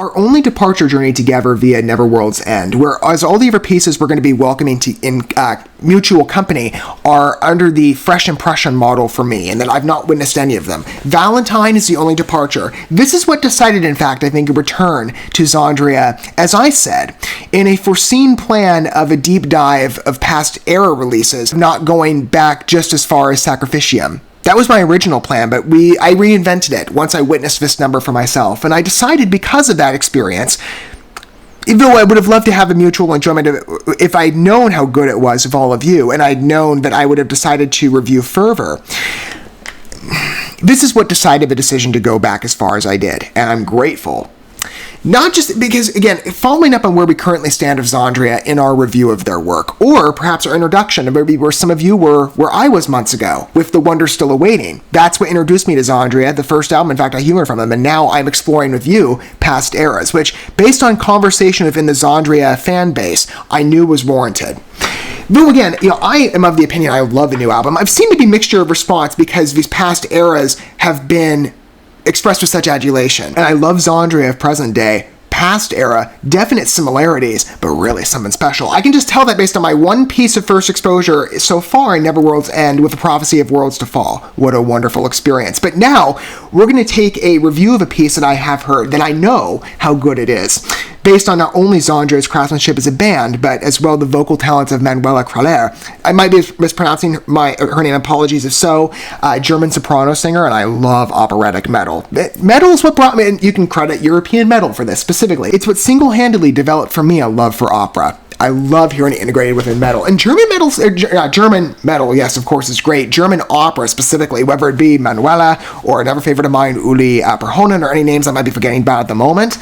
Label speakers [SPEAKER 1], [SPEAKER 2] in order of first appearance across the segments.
[SPEAKER 1] our only departure journey together via Neverworld's End, whereas all the other pieces we're going to be welcoming to in mutual company are under the fresh impression model for me, and that I've not witnessed any of them. Valentine is the only departure. This is what decided, in fact, I think, a return to XANDRIA, as I said, in a foreseen plan of a deep dive of past era releases, not going back just as far as Sacrificium. That was my original plan, but I reinvented it once I witnessed this number for myself, and I decided because of that experience, even though I would have loved to have a mutual enjoyment of it, if I'd known how good it was of all of you, and I'd known that I would have decided to review further, this is what decided the decision to go back as far as I did, and I'm grateful. Not just because, again, following up on where we currently stand of XANDRIA in our review of their work, or perhaps our introduction to maybe where some of you were where I was months ago, with The Wonder Still Awaiting. That's what introduced me to XANDRIA, the first album. In fact, I humor from them, and now I'm exploring with you past eras, which, based on conversation within the XANDRIA fan base, I knew was warranted. Though again, I am of the opinion I love the new album. I've seen maybe mixture of response because these past eras have been expressed with such adulation. And I love XANDRIA of present day. Past era, definite similarities, but really something special. I can just tell that based on my one piece of first exposure so far in Neverworld's End with the Prophecy of Worlds to Fall. What a wonderful experience. But now, we're going to take a review of a piece that I have heard, that I know how good it is, based on not only XANDRIA's craftsmanship as a band, but as well the vocal talents of Manuela Kraler. I might be mispronouncing her name, apologies if so, German soprano singer, and I love operatic metal. Metal is what brought me, and you can credit European metal for this specifically. It's what single-handedly developed for me a love for opera. I love hearing it integrated within metal. And German metal, yes, of course, is great. German opera, specifically, whether it be Manuela or another favorite of mine, Uli Perhonen, or any names I might be forgetting about at the moment.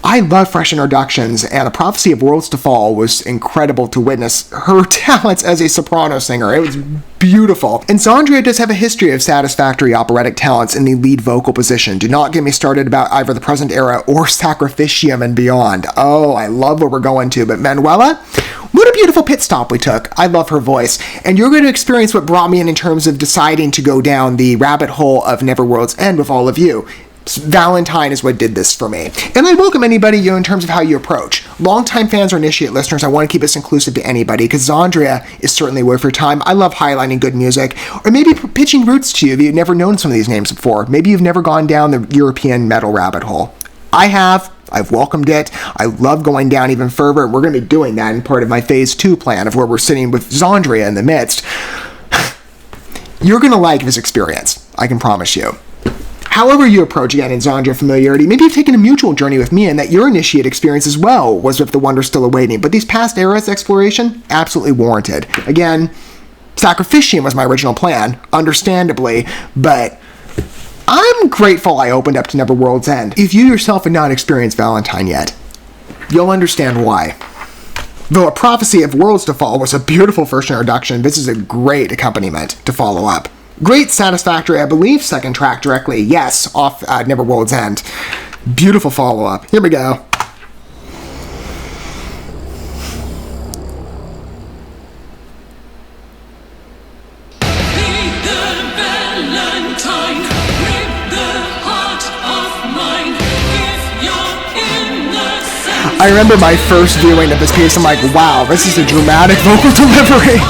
[SPEAKER 1] I love fresh introductions, and The Prophecy of Worlds to Fall was incredible to witness her talents as a soprano singer. It was beautiful. And XANDRIA does have a history of satisfactory operatic talents in the lead vocal position. Do not get me started about either the present era or Sacrificium and beyond. Oh, I love where we're going to. But Manuela, what a beautiful pit stop we took. I love her voice. And you're going to experience what brought me in terms of deciding to go down the rabbit hole of Neverworld's End with all of you. Valentine is what did this for me. And I welcome anybody, in terms of how you approach. Longtime fans or initiate listeners, I want to keep this inclusive to anybody, because XANDRIA is certainly worth your time. I love highlighting good music, or maybe pitching roots to you if you've never known some of these names before. Maybe you've never gone down the European metal rabbit hole. I have. I've welcomed it. I love going down even further, and we're going to be doing that in part of my Phase 2 plan of where we're sitting with XANDRIA in the midst. You're going to like this experience. I can promise you. However you approach, again, in XANDRIA familiarity, maybe you've taken a mutual journey with me, and that your initiate experience as well was with The Wonder Still Awaiting. But these past eras exploration, absolutely warranted. Again, Sacrificium was my original plan, understandably, but I'm grateful I opened up to Neverworld's End. If you yourself have not experienced Valentine yet, you'll understand why. Though A Prophecy of Worlds to Fall was a beautiful first introduction, this is a great accompaniment to follow up. Great, satisfactory, I believe, second track directly, yes, off Neverworld's End. Beautiful follow-up. Here we go. I remember my first viewing of this piece, I'm like, wow, this is a dramatic vocal delivery.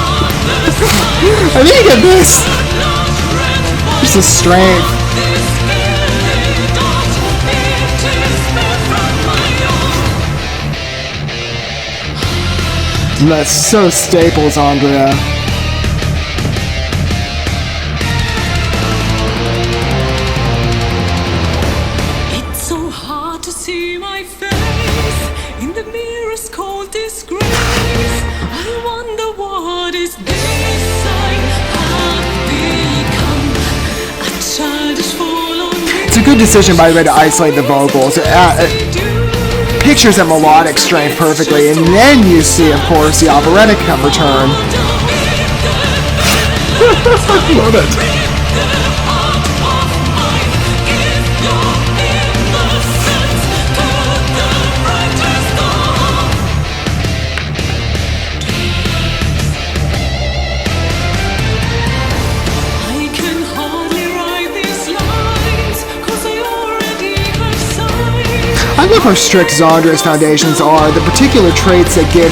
[SPEAKER 1] I think you get this. Just the strength. And that's so Staples, Andrea.
[SPEAKER 2] It's so hard to see my face in the mirror's cold disgrace. I wonder what is this
[SPEAKER 1] It's a good decision, by the way, to isolate the vocals. Pictures that melodic strength perfectly, and then you see, of course, the operatic return. Love it.
[SPEAKER 2] I can hardly write these lines, 'cause I already have signed.
[SPEAKER 1] I love how strict Xandria's foundations are, the particular traits that give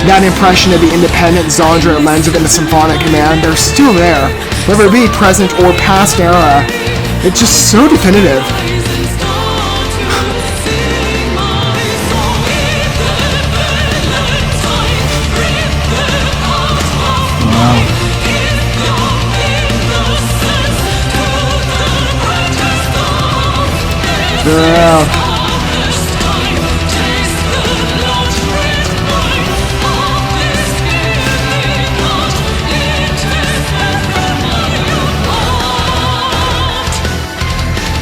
[SPEAKER 1] that impression of the independent Xandria lens within the symphonic command, they're still there. Whether it be present or past era, it's just so definitive. Girl.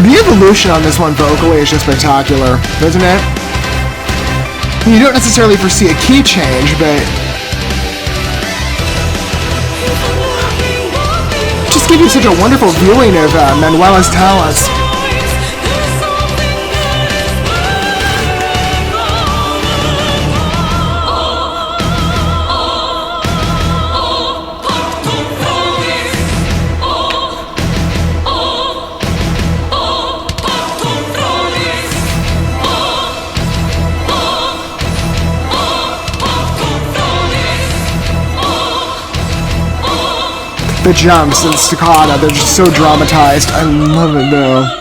[SPEAKER 1] The evolution on this one vocally is just spectacular, isn't it? You don't necessarily foresee a key change, but just give you such a wonderful viewing of Manuela's talents. The jumps and staccato, they're just so dramatized. I love it though.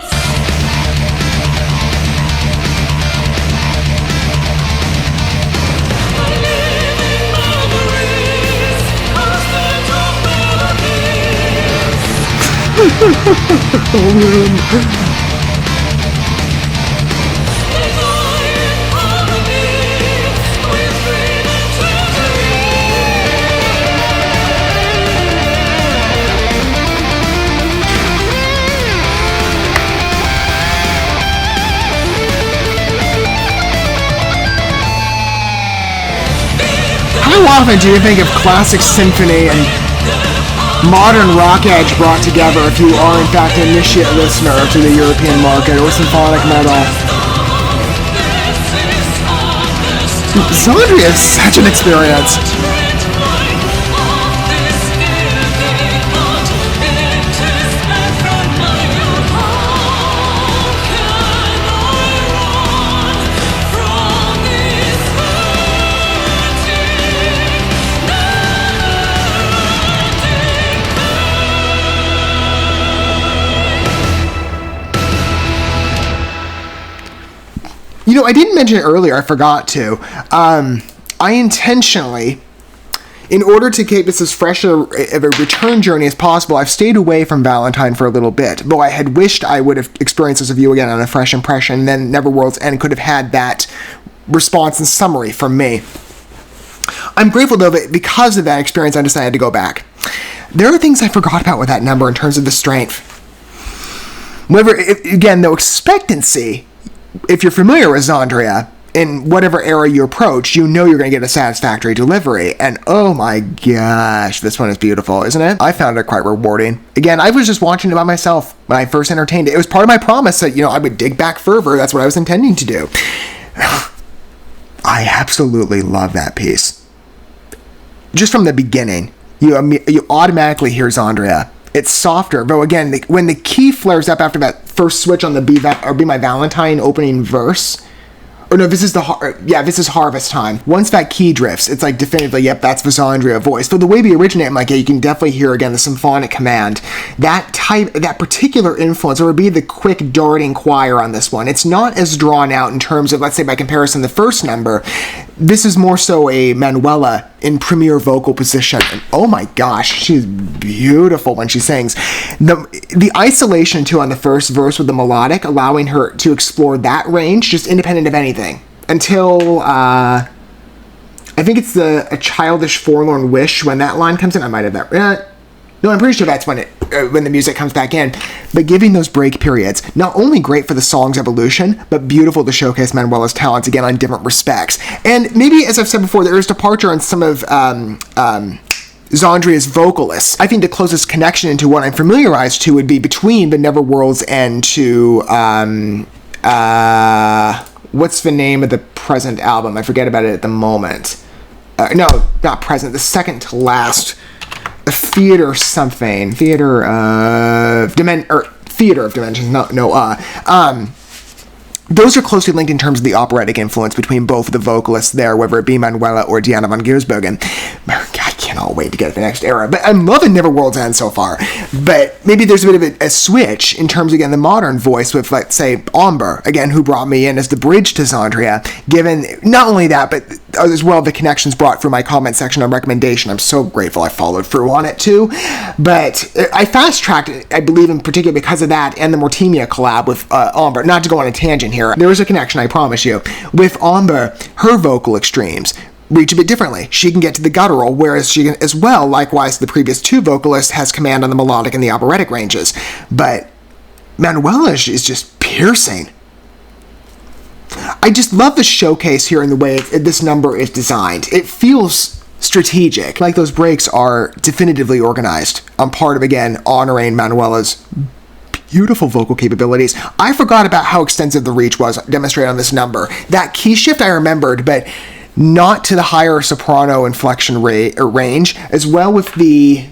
[SPEAKER 1] How often do you think of classic symphony and modern rock edge brought together if you are in fact an initiate listener to the European market or symphonic metal? Xandria is such an experience. You know, I didn't mention it earlier, I forgot to. I intentionally, in order to keep this as fresh of a return journey as possible, I've stayed away from Valentine for a little bit, though I had wished I would have experienced this review again on a fresh impression, then Neverworld's End could have had that response and summary from me. I'm grateful, though, that because of that experience, I decided to go back. There are things I forgot about with that number in terms of the strength. Again, though, expectancy, if you're familiar with Xandria, in whatever era you approach, you know you're going to get a satisfactory delivery. And oh my gosh, this one is beautiful, isn't it? I found it quite rewarding. Again, I was just watching it by myself when I first entertained it. It was part of my promise that, I would dig back further. That's what I was intending to do. I absolutely love that piece. Just from the beginning, you automatically hear Xandria. It's softer, though again, when the key flares up after that first switch on the Be My Valentine opening verse, or no, this is Harvest Time. Once that key drifts, it's like definitively, yep, that's the Xandria voice. So the way we originate, I'm like, yeah, you can definitely hear again the symphonic command. That particular influence, or would be the quick darting choir on this one. It's not as drawn out in terms of, let's say by comparison, the first number. This is more so a Manuela in premier vocal position. And oh my gosh, she's beautiful when she sings. The isolation too on the first verse with the melodic, allowing her to explore that range, just independent of anything. Until, I think it's a childish forlorn wish when that line comes in. I might have that. No, I'm pretty sure that's when the music comes back in. But giving those break periods, not only great for the song's evolution, but beautiful to showcase Manuela's talents again on different respects. And maybe, as I've said before, there is departure in some of Xandria's vocalists. I think the closest connection into what I'm familiarized to would be between the Neverworld's End to what's the name of the present album? I forget about it at the moment. No, not present. The second to last. Theater something. Theater of Dimensions. those are closely linked in terms of the operatic influence between both of the vocalists there, whether it be Manuela or Diana von Giersbergen. I cannot wait to get to the next era. But I'm loving Neverworld's End so far. But maybe there's a bit of a switch in terms of, again, the modern voice with, let's say, Amber, again, who brought me in as the bridge to XANDRIA, given not only that, but as well the connections brought through my comment section on recommendation. I'm so grateful I followed through on it too. But I fast-tracked it, I believe, in particular because of that and the Mortemia collab with Amber. Not to go on a tangent here. There is a connection, I promise you. With Amber, her vocal extremes reach a bit differently. She can get to the guttural, whereas she can, as well, likewise, the previous two vocalists, has command on the melodic and the operatic ranges. But Manuela is just piercing. I just love the showcase here in the way this number is designed. It feels strategic, like those breaks are definitively organized. I'm part of, again, honoring Manuela's beautiful vocal capabilities. I forgot about how extensive the reach was demonstrated on this number. That key shift I remembered, but not to the higher soprano inflection range, as well with the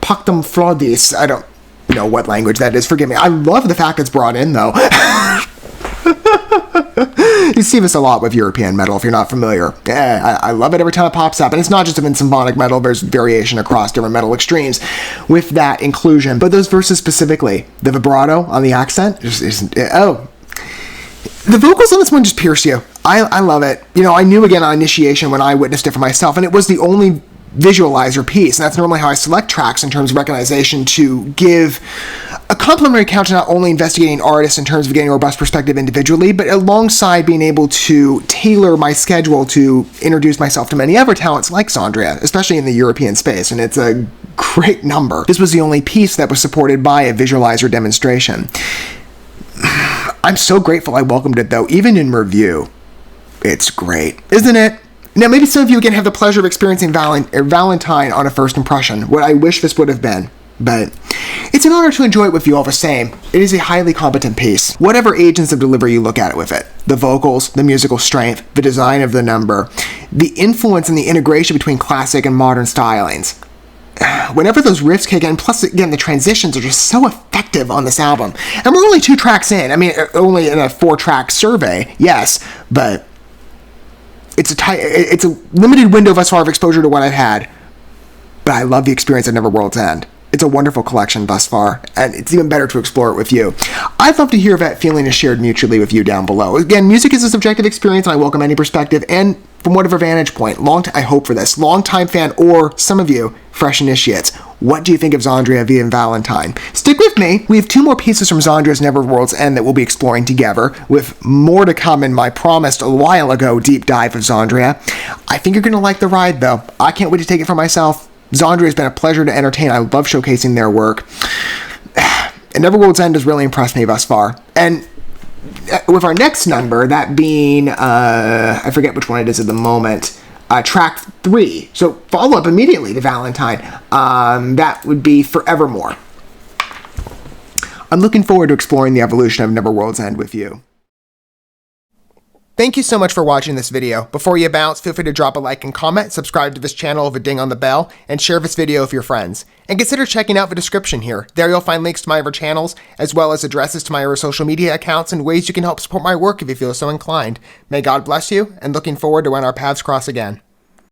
[SPEAKER 1] Pactum Fraudis. I don't know what language that is, forgive me. I love the fact it's brought in, though. You see this a lot with European metal, if you're not familiar. I love it every time it pops up. And it's not just in symphonic metal, there's variation across different metal extremes with that inclusion. But those verses specifically, the vibrato on the accent, the vocals on this one just pierce you. I love it. You know, I knew, again, on Initiation when I witnessed it for myself, and it was the only visualizer piece, and that's normally how I select tracks in terms of recognition, to give a complimentary count to not only investigating artists in terms of getting a robust perspective individually, but alongside being able to tailor my schedule to introduce myself to many other talents like XANDRIA, especially in the European space, and it's a great number. This was the only piece that was supported by a visualizer demonstration. I'm so grateful I welcomed it, though, even in review. It's great, isn't it? Now, maybe some of you, again, have the pleasure of experiencing Valentine on a first impression, what I wish this would have been. But it's an honor to enjoy it with you all the same. It is a highly competent piece. Whatever agents of delivery you look at it with it, the vocals, the musical strength, the design of the number, the influence and the integration between classic and modern stylings. Whenever those riffs kick in, plus, again, the transitions are just so effective on this album. And we're only 2 tracks in. I mean, only in a 4-track survey, yes, but it's a limited window thus far of exposure to what I've had. But I love the experience at Neverworld's End. It's a wonderful collection thus far, and it's even better to explore it with you. I'd love to hear if that feeling is shared mutually with you down below. Again, music is a subjective experience, and I welcome any perspective, and from whatever vantage point, I hope for this, long-time fan, or some of you, fresh initiates, what do you think of XANDRIA via Valentine? Stick with me. We have 2 more pieces from XANDRIA's Neverworld's End that we'll be exploring together, with more to come in my promised a while ago deep dive of XANDRIA. I think you're going to like the ride, though. I can't wait to take it for myself. XANDRIA has been a pleasure to entertain. I love showcasing their work. And Neverworld's End has really impressed me thus far. And with our next number, that being, I forget which one it is at the moment, track 3. So follow up immediately to Valentine. That would be Forevermore. I'm looking forward to exploring the evolution of Neverworld's End with you. Thank you so much for watching this video. Before you bounce, feel free to drop a like and comment, subscribe to this channel with a ding on the bell, and share this video with your friends. And consider checking out the description here. There you'll find links to my other channels, as well as addresses to my other social media accounts and ways you can help support my work if you feel so inclined. May God bless you, and looking forward to when our paths cross again.